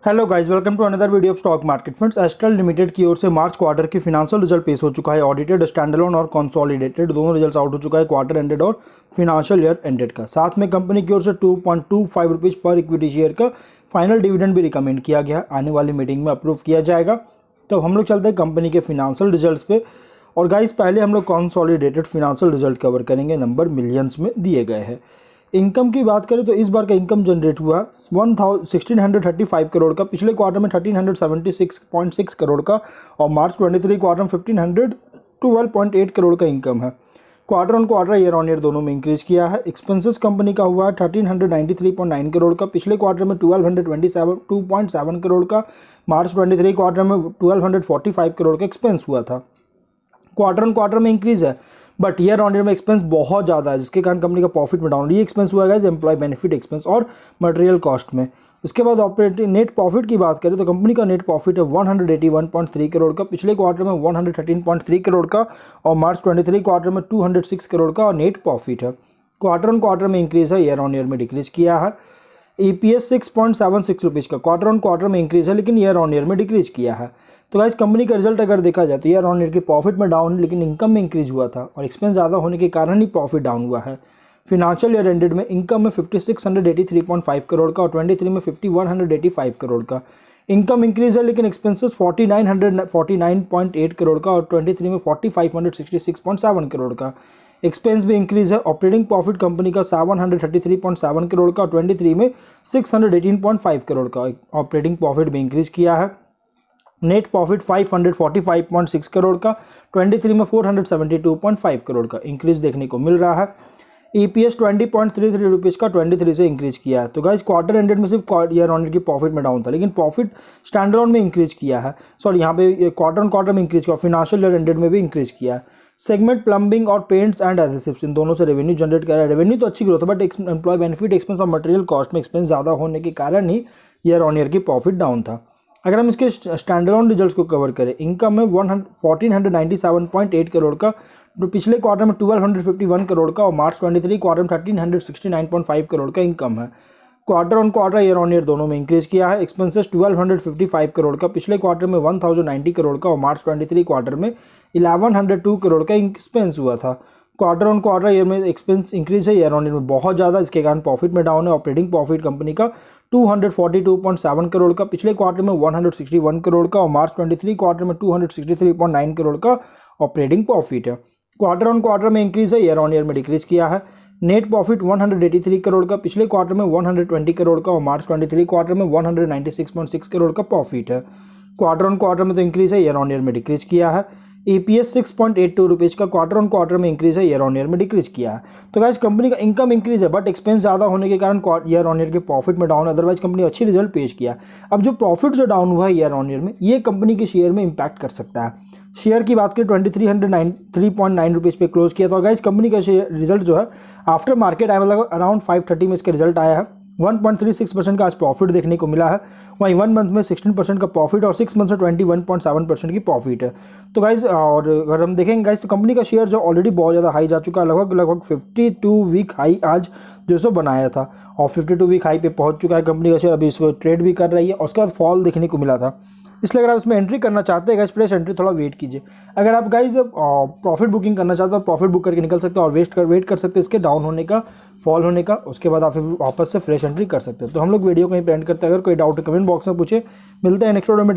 Hello guys, welcome to another video of stock market. Friends, Astral Limited की ओर से March quarter की फिनेंशियल रिजल्ट पेश हो चुका है। ऑडिटेड, स्टैंडअलोन और कंसोलिडेटेड दोनों रिजल्ट्स आउट हो चुका है, क्वार्टर एंडेड और फिनेंशियल ईयर एंडेड का। साथ में कंपनी की ओर से 2.25 रुपीज़ पर इक्विटी शेयर का फाइनल डिविडेंड भी रिकमेंड किया गया, आने वाली मीटिंग में अप्रूव किया जाएगा। तो हम लोग चलते हैं कंपनी के फिनेंशियल रिजल्ट्स पे। और गाइस, पहले हम लोग कंसोलिडेटेड फिनेंशियल रिजल्ट कवर करेंगे, नंबर मिलियंस में दिए गए हैं। इनकम की बात करें तो इस बार का इनकम जनरेट हुआ 1635 करोड़ का, पिछले क्वार्टर में 1376.6 करोड़ का, और मार्च 23 क्वार्टर में 1512.8 करोड़ का इनकम है। Quarter on quarter, year on year दोनों में इंक्रीज किया है। एक्सपेंसेस कंपनी का हुआ है 1393.9 करोड़ का, पिछले क्वार्टर में 1227.2 करोड़ का, मार्च 23 क्वार्टर में 1245 करोड़ का एक्सपेंस हुआ था। क्वार्टर ऑन क्वार्टर में इंक्रीज है, बट ईयर ऑन ईयर में एक्सपेंस बहुत ज़्यादा है, जिसके कारण कंपनी का प्रॉफिट में डाउन। ये एक्सपेंस हुआ है एम्प्लॉय बेनिफिट एक्सपेंस और मटेरियल कॉस्ट में। उसके बाद ऑपरेटिंग नेट प्रॉफिट की बात करें तो कंपनी का नेट प्रॉफिट है 181.3 करोड़ का, पिछले क्वार्टर में 113.3 करोड़ का, और मार्च 23 क्वार्टर में 206 करोड़ का नेट प्रॉफिट है। क्वार्टर ऑन क्वार्टर में इंक्रीज है, ईयर ऑन ईयर में डिक्रीज किया है। EPS 6.76 रुपीज़ का क्वार्टर ऑन क्वार्टर में इंक्रीज है, लेकिन ईयर ऑन ईयर में डिक्रीज किया है। तो गाइस, कंपनी का रिजल्ट अगर देखा जाए तो ईयर ऑन ईयर के प्रॉफिट में डाउन, लेकिन इनकम में इंक्रीज हुआ था, और एक्सपेंस ज़्यादा होने के कारण ही प्रॉफिट डाउन हुआ है। फिनेंशियल ईयर एंडेड में इनकम में 5683.5 करोड़ का, और 23 में 5185 करोड़ का। इनकम इंक्रीज है, लेकिन एक्सपेंसेस 4949.8 करोड़ का, और 23 में 4566.7 करोड़ का। एक्सपेंस भी इंक्रीज है। ऑपरेटिंग प्रॉफिट कंपनी का 733.7 करोड़ का, और 23 में 618.5 करोड़ का। ऑपरेटिंग प्रॉफिट भी इंक्रीज किया है। नेट प्रॉफिट 545.6 करोड़ का, 23 में 472.5 करोड़ का इंक्रीज देखने को मिल रहा है। EPS 20.33 रुपीज़ का 23 से इंक्रीज किया है। तो गाइस, क्वार्टर एंडेड में सिर्फ ईयर ऑन ईयर की प्रॉफिट में डाउन था, लेकिन प्रॉफिट स्टैंडअलोन में इंक्रीज किया है। सॉरी, यहाँ पे क्वार्टर ऑन क्वार्टर में इंक्रीज किया, फिनेंशियल ईयर एंडेड में भी इंक्रीज किया है। सेगमेंट प्लम्बिंग और पेंट्स एंड एडहेसिव्स, इन दोनों से रेवेन्यू जनरेट कर रहा है। रेवेन्यू तो अच्छी ग्रोथ है, बट एम्प्लॉय बेनिफिट एक्सपेंस और मटेरियल कॉस्ट में एक्सपेंस ज़्यादा होने के कारण ही ईयर ऑन ईयर की प्रॉफिट डाउन था। अगर हम इसके स्टैंडअलोन रिजल्ट्स को कवर करें, इनकम में 1497.8 करोड़ का, जो पिछले क्वार्टर में 1251 करोड़ का, और मार्च 23 क्वार्टर में 1369.5 करोड़ का इनकम है। Quarter on quarter, year on year दोनों में इंक्रीज किया है। एक्सपेंसेस 1255 करोड़ का, पिछले क्वार्टर में 1090 करोड़ का, और मार्च 23 क्वार्टर में 1102 करोड़ का एक्सपेंस हुआ था। क्वार्टर ऑन क्वार्टर ईयर में एक्सपेंस इंक्रीज है, ईयर ऑन ईयर में बहुत ज़्यादा, इसके कारण प्रॉफिट में डाउन है। ऑपरेटिंग प्रॉफिट कंपनी का 242.7 करोड़ का, पिछले क्वार्टर में 161 करोड़ का, और मार्च 23 क्वार्टर में 263.9 करोड़ का ऑपरेटिंग प्रॉफिट है। क्वार्टर ऑन क्वार्टर में इंक्रीज है, ईयर ऑन ईयर में डिक्रीज किया है। नेट प्रॉफिट 183 करोड़ का, पिछले क्वार्टर में 120 करोड़ का, और मार्च 23 क्वार्टर में 196.6 करोड़ का प्रॉफिट है। क्वार्टर ऑन क्वार्टर में तो इंक्रीज है, ईयर ऑन ईयर में डिक्रीज किया है। EPS 6.82 रुपीज़ का क्वार्टर ऑन क्वार्टर में इंक्रीज है, ईयर ऑन ईयर में डिक्रीज किया है। तो गाइस, कंपनी का इनकम इंक्रीज है, बट एक्सपेंस ज़्यादा होने के कारण ईयर ऑन ईयर के प्रॉफिट में डाउन। अदरवाइज कंपनी अच्छी रिजल्ट पेश किया। अब जो प्रॉफिट जो डाउन हुआ है ईयर ऑन ईयर में, ये कंपनी के शेयर में इंपैक्ट कर सकता है। शेयर की बात करें 2303.9 रुपीज़ पे क्लोज किया। तो गाइस, कंपनी का शेयर रिजल्ट जो है आफ्टर मार्केट आया, मतलब अराउंड 530 में इसका रिजल्ट आया है। 1.36% का आज प्रॉफिट देखने को मिला है। वहीं 1 मंथ में 16% का प्रॉफिट, और 6 मंथ में 21.7% की प्रॉफिट है। तो गाइज, और अगर हम देखेंगे गाइज, तो कंपनी का शेयर जो ऑलरेडी बहुत ज़्यादा हाई जा चुका है, लगभग 52 वीक हाई आज जो सो बनाया था, और 52 वीक हाई पे पहुंच चुका है कंपनी का शेयर। अभी इसको ट्रेड भी कर रही है, और उसके बाद फॉल देखने को मिला था। इसलिए अगर आप इसमें एंट्री करना चाहते हैं गाइस, फ्रेश एंट्री, थोड़ा वेट कीजिए। अगर आप गाइस प्रॉफिट बुकिंग करना चाहते हो, प्रॉफिट बुक करके निकल सकते हो, और वेट कर सकते हैं इसके डाउन होने का, फॉल होने का। उसके बाद आप फिर वापस से फ्रेश एंट्री कर सकते हो। तो हम लोग वीडियो को यहीं पे एंड करते हैं। अगर कोई डाउट है कमेंट बॉक्स में पूछे। मिलते हैं नेक्स्ट वीडियो में।